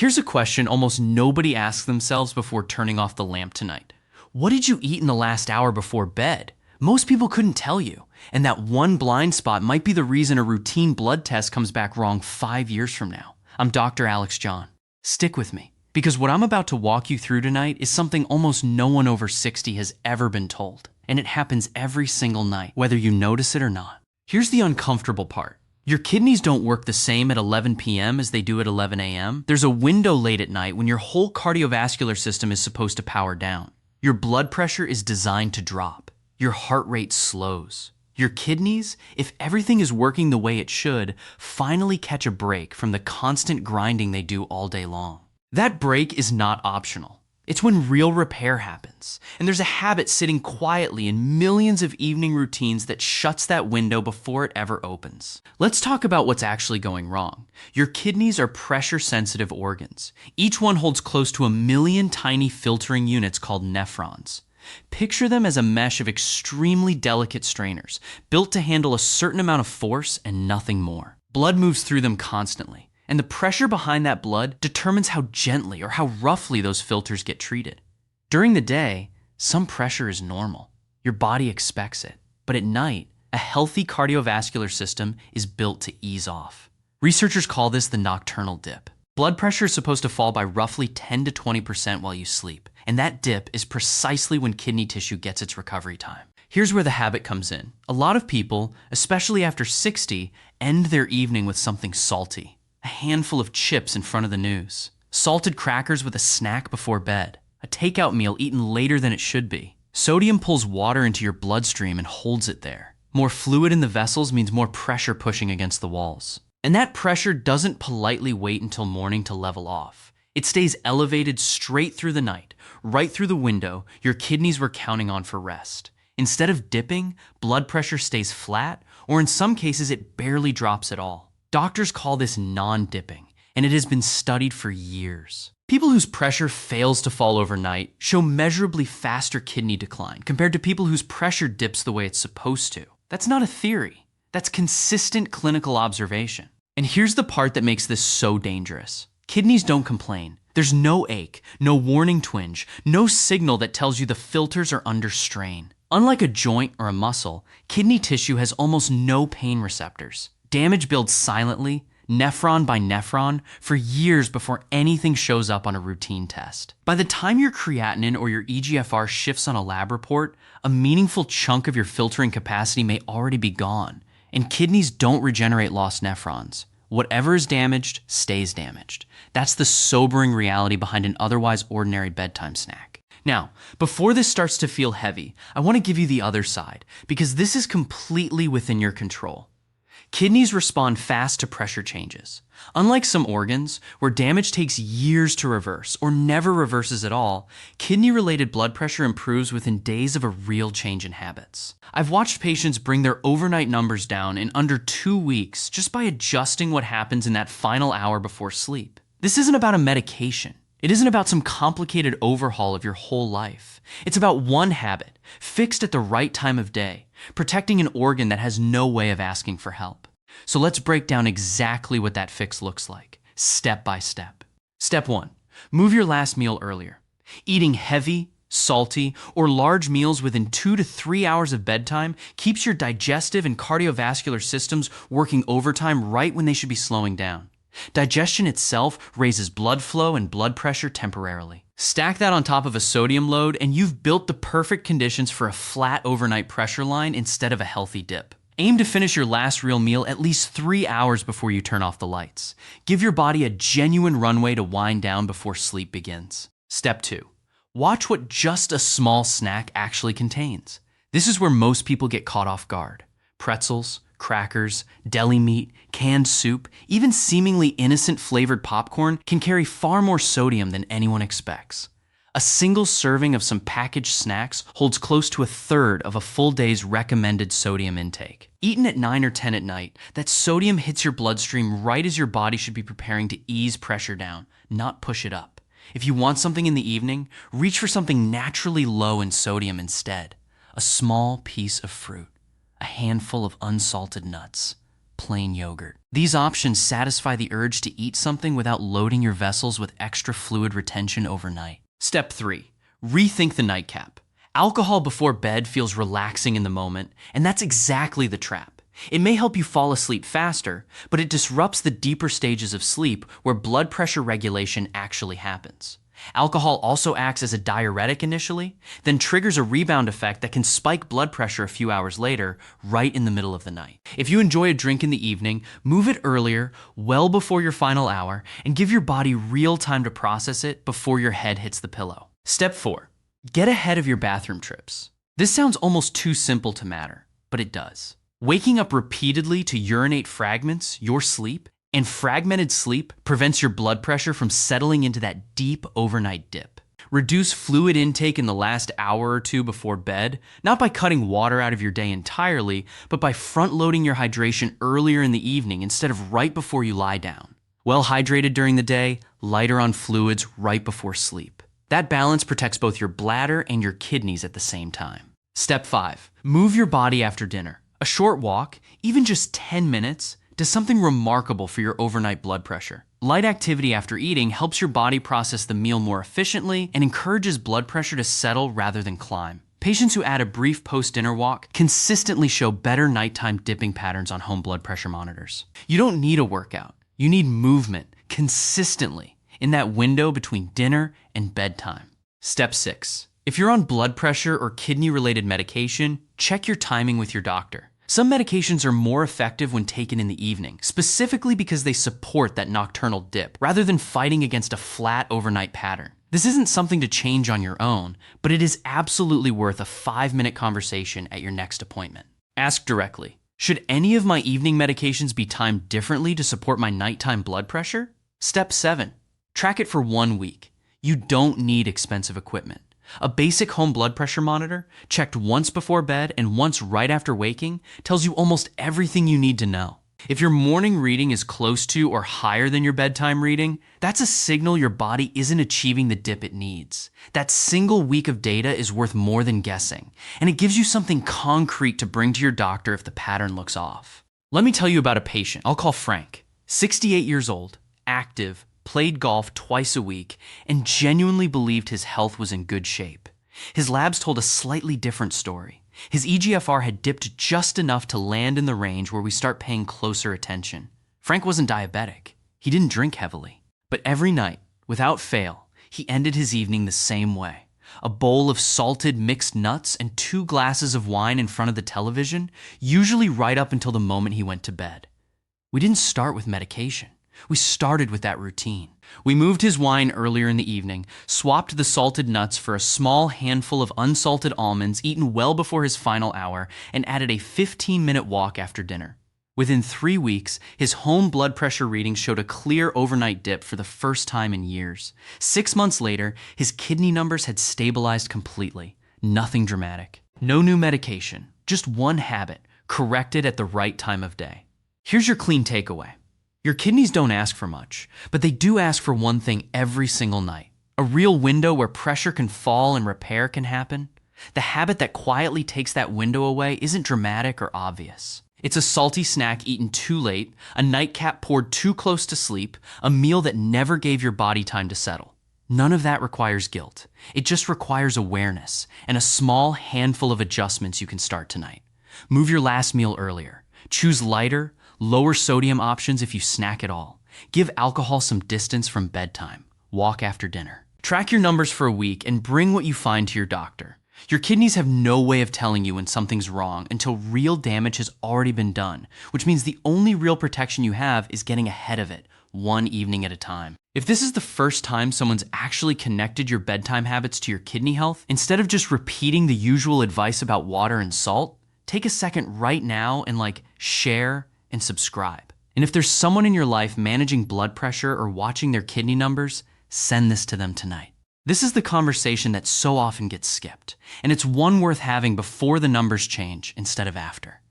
Here's a question almost nobody asks themselves before turning off the lamp tonight. What did you eat in the last hour before bed? Most people couldn't tell you, and that one blind spot might be the reason a routine blood test comes back wrong 5 years from now. I'm Dr. Alex John. Stick with me, because what I'm about to walk you through tonight is something almost no one over 60 has ever been told, and it happens every single night, whether you notice it or not. Here's the uncomfortable part. Your kidneys don't work the same at 11 p.m. as they do at 11 a.m. There's a window late at night when your whole cardiovascular system is supposed to power down. Your blood pressure is designed to drop. Your heart rate slows. Your kidneys, if everything is working the way it should, finally catch a break from the constant grinding they do all day long. That break is not optional. It's when real repair happens, and there's a habit sitting quietly in millions of evening routines that shuts that window before it ever opens. Let's talk about what's actually going wrong. Your kidneys are pressure-sensitive organs. Each one holds close to 1 million tiny filtering units called nephrons. Picture them as a mesh of extremely delicate strainers, built to handle a certain amount of force and nothing more. Blood moves through them constantly, and the pressure behind that blood determines how gently or how roughly those filters get treated. During the day, some pressure is normal. Your body expects it. But at night, a healthy cardiovascular system is built to ease off. Researchers call this the nocturnal dip. Blood pressure is supposed to fall by roughly 10 to 20% while you sleep, and that dip is precisely when kidney tissue gets its recovery time. Here's where the habit comes in. A lot of people, especially after 60, end their evening with something salty. A handful of chips in front of the news, salted crackers with a snack before bed, a takeout meal eaten later than it should be. Sodium pulls water into your bloodstream and holds it there. More fluid in the vessels means more pressure pushing against the walls. And that pressure doesn't politely wait until morning to level off. It stays elevated straight through the night, right through the window your kidneys were counting on for rest. Instead of dipping, blood pressure stays flat, or in some cases it barely drops at all. Doctors call this non-dipping, and it has been studied for years. People whose pressure fails to fall overnight show measurably faster kidney decline compared to people whose pressure dips the way it's supposed to. That's not a theory. That's consistent clinical observation. And here's the part that makes this so dangerous. Kidneys don't complain. There's no ache, no warning twinge, no signal that tells you the filters are under strain. Unlike a joint or a muscle, kidney tissue has almost no pain receptors. Damage builds silently, nephron by nephron, for years before anything shows up on a routine test. By the time your creatinine or your eGFR shifts on a lab report, a meaningful chunk of your filtering capacity may already be gone, and kidneys don't regenerate lost nephrons. Whatever is damaged stays damaged. That's the sobering reality behind an otherwise ordinary bedtime snack. Now, before this starts to feel heavy, I want to give you the other side, because this is completely within your control. Kidneys respond fast to pressure changes. Unlike some organs, where damage takes years to reverse or never reverses at all, kidney-related blood pressure improves within days of a real change in habits. I've watched patients bring their overnight numbers down in under 2 weeks just by adjusting what happens in that final hour before sleep. This isn't about a medication. It isn't about some complicated overhaul of your whole life. It's about one habit, fixed at the right time of day, protecting an organ that has no way of asking for help. So let's break down exactly what that fix looks like, step by step. Step 1, move your last meal earlier. Eating heavy, salty, or large meals within 2 to 3 hours of bedtime keeps your digestive and cardiovascular systems working overtime right when they should be slowing down. Digestion itself raises blood flow and blood pressure temporarily. Stack that on top of a sodium load, and you've built the perfect conditions for a flat overnight pressure line instead of a healthy dip. Aim to finish your last real meal at least 3 hours before you turn off the lights. Give your body a genuine runway to wind down before sleep begins. Step 2, watch what just a small snack actually contains. This is where most people get caught off guard. Pretzels, crackers, deli meat, canned soup, even seemingly innocent flavored popcorn can carry far more sodium than anyone expects. A single serving of some packaged snacks holds close to 1/3 of a full day's recommended sodium intake. Eaten at 9 or 10 at night, that sodium hits your bloodstream right as your body should be preparing to ease pressure down, not push it up. If you want something in the evening, reach for something naturally low in sodium instead. A small piece of fruit. A handful of unsalted nuts. plain yogurt. These options satisfy the urge to eat something without loading your vessels with extra fluid retention overnight. Step 3. Rethink the nightcap. Alcohol before bed feels relaxing in the moment, and that's exactly the trap. It may help you fall asleep faster, but it disrupts the deeper stages of sleep where blood pressure regulation actually happens. Alcohol also acts as a diuretic initially, then triggers a rebound effect that can spike blood pressure a few hours later, right in the middle of the night. If you enjoy a drink in the evening, move it earlier, well before your final hour, and give your body real time to process it before your head hits the pillow. Step 4. Get ahead of your bathroom trips. This sounds almost too simple to matter, but it does. Waking up repeatedly to urinate fragments your sleep, and fragmented sleep prevents your blood pressure from settling into that deep overnight dip. Reduce fluid intake in the last hour or two before bed, not by cutting water out of your day entirely, but by front-loading your hydration earlier in the evening instead of right before you lie down. Well hydrated during the day, lighter on fluids right before sleep. That balance protects both your bladder and your kidneys at the same time. Step 5. Move your body after dinner. A short walk, even just 10 minutes, does something remarkable for your overnight blood pressure. Light activity after eating helps your body process the meal more efficiently and encourages blood pressure to settle rather than climb. Patients who add a brief post-dinner walk consistently show better nighttime dipping patterns on home blood pressure monitors. You don't need a workout. You need movement consistently in that window between dinner and bedtime. Step 6. If you're on blood pressure or kidney-related medication, check your timing with your doctor. Some medications are more effective when taken in the evening, specifically because they support that nocturnal dip, rather than fighting against a flat overnight pattern. This isn't something to change on your own, but it is absolutely worth a 5-minute conversation at your next appointment. Ask directly, should any of my evening medications be timed differently to support my nighttime blood pressure? Step 7. Track it for 1 week. You don't need expensive equipment. A basic home blood pressure monitor, checked once before bed and once right after waking, tells you almost everything you need to know. If your morning reading is close to or higher than your bedtime reading, that's a signal your body isn't achieving the dip it needs. That single week of data is worth more than guessing, and it gives you something concrete to bring to your doctor if the pattern looks off. Let me tell you about a patient I'll call Frank, 68 years old, active, played golf twice a week, and genuinely believed his health was in good shape. His labs told a slightly different story. His EGFR had dipped just enough to land in the range where we start paying closer attention. Frank wasn't diabetic. He didn't drink heavily. But every night, without fail, he ended his evening the same way. A bowl of salted mixed nuts and 2 glasses of wine in front of the television, usually right up until the moment he went to bed. We didn't start with medication. We started with that routine. We moved his wine earlier in the evening, swapped the salted nuts for a small handful of unsalted almonds eaten well before his final hour, and added a 15-minute walk after dinner. Within 3 weeks, his home blood pressure readings showed a clear overnight dip for the first time in years. 6 months later, his kidney numbers had stabilized completely. Nothing dramatic. No new medication. Just one habit, corrected at the right time of day. Here's your clean takeaway. Your kidneys don't ask for much, but they do ask for one thing every single night. A real window where pressure can fall and repair can happen. The habit that quietly takes that window away isn't dramatic or obvious. It's a salty snack eaten too late, a nightcap poured too close to sleep, a meal that never gave your body time to settle. None of that requires guilt. It just requires awareness and a small handful of adjustments you can start tonight. Move your last meal earlier. Choose lighter, lower sodium options if you snack at all. Give alcohol some distance from bedtime. Walk after dinner. Track your numbers for a week and bring what you find to your doctor. Your kidneys have no way of telling you when something's wrong until real damage has already been done, which means the only real protection you have is getting ahead of it, one evening at a time. If this is the first time someone's actually connected your bedtime habits to your kidney health, instead of just repeating the usual advice about water and salt, take a second right now and share and subscribe. And if there's someone in your life managing blood pressure or watching their kidney numbers, send this to them tonight. This is the conversation that so often gets skipped, and it's one worth having before the numbers change instead of after.